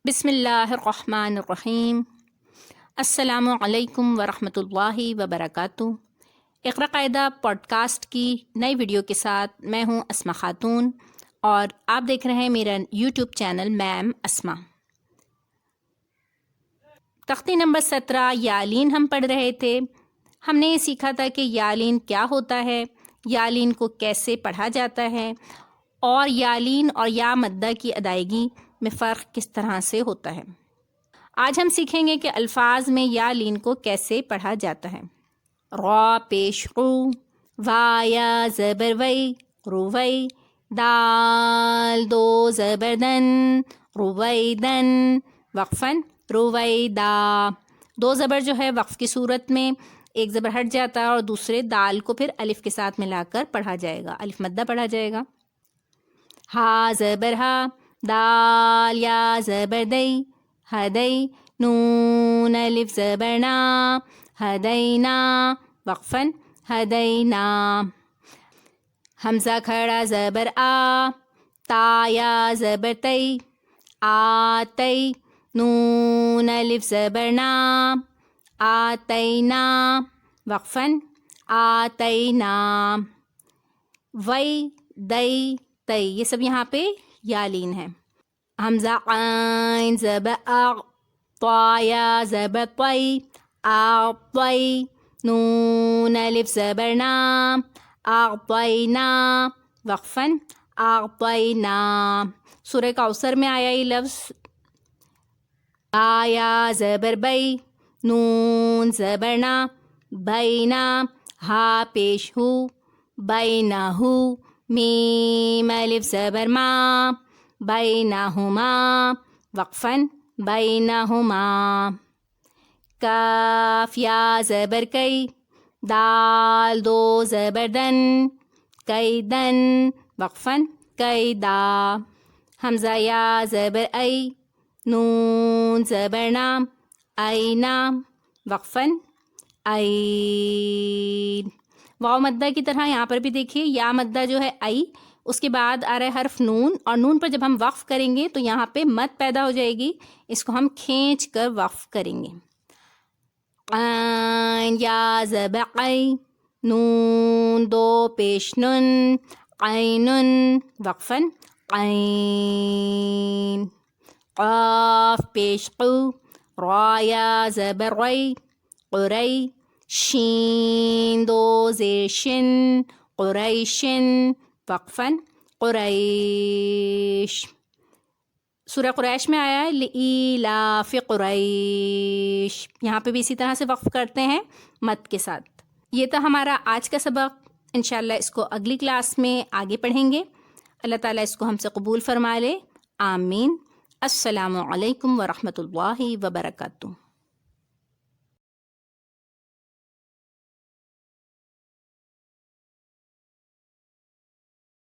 بسم اللہ الرحمن الرحیم۔ السلام علیکم ورحمۃ اللہ وبرکاتہ۔ اقرا قاعدہ پوڈ کاسٹ کی نئی ویڈیو کے ساتھ میں ہوں اسما خاتون اور آپ دیکھ رہے ہیں میرا یوٹیوب چینل میم اسما۔ تختی نمبر 17 یالین ہم پڑھ رہے تھے۔ ہم نے یہ سیکھا تھا کہ یالین کیا ہوتا ہے، یالین کو کیسے پڑھا جاتا ہے اور یالین اور یا مدہ کی ادائیگی میں فرق کس طرح سے ہوتا ہے۔ آج ہم سیکھیں گے کہ الفاظ میں یالین کو کیسے پڑھا جاتا ہے۔ را پیش قو، وا یا زبر وی روی، دال دو زبر دن رویدن، وقفاً رویدا۔ دو زبر جو ہے وقف کی صورت میں ایک زبر ہٹ جاتا ہے اور دوسرے دال کو پھر الف کے ساتھ ملا کر پڑھا جائے گا، الف مدہ پڑھا جائے گا۔ ہا زبر ہا، دال یا زبر دی ہدی، نون الف زبر نا ہدینا، وقفاً ہدینا۔ حمزہ کھڑا زبر آ، تا یا زبر تی آتی، نون الف زبر نا آتینا، وقفاً آتینا۔ وی دی تی، یہ سب یہاں پہ یالین ہے۔ حمزہ عین زبر اغ، طا یا زبر طی اعطی، نون الف زبر نا اعطینا، وقفاً اعطینا۔ سورہ کوثر میں آیا یہ لفظ۔ با یا زبر بی، نون زبر نا بینا، ہا پیش ہو بینہو، میم الف زبر ما بینہما، وقفاً بینہما۔ کاف یا زبر کی، دال دو زبر دن کیدن، وقفاً کیدا۔ حمزہ یا زبر ای، نون زبر نا اینا، وقفاً این۔ واو مدہ کی طرح یہاں پر بھی دیکھیے یا مدہ جو ہے ای، اس کے بعد آ رہا ہے حرف نون، اور نون پر جب ہم وقف کریں گے تو یہاں پہ مد پیدا ہو جائے گی، اس کو ہم کھینچ کر وقف کریں گے۔ عین یا زبر قی، نون دو پیش نن قینن، وقفاً قین۔ قاف پیش قو، را یا زبر ری قری، شین دو زیر شن قریشن، وقفاً قریش۔ سورہ قریش میں آیا ہے لإیلاف قریش، یہاں پہ بھی اسی طرح سے وقف کرتے ہیں مد کے ساتھ۔ یہ تو ہمارا آج کا سبق، انشاءاللہ اس کو اگلی کلاس میں آگے پڑھیں گے۔ اللہ تعالیٰ اس کو ہم سے قبول فرما لے، آمین۔ السلام علیکم ورحمۃ اللہ وبرکاتہ۔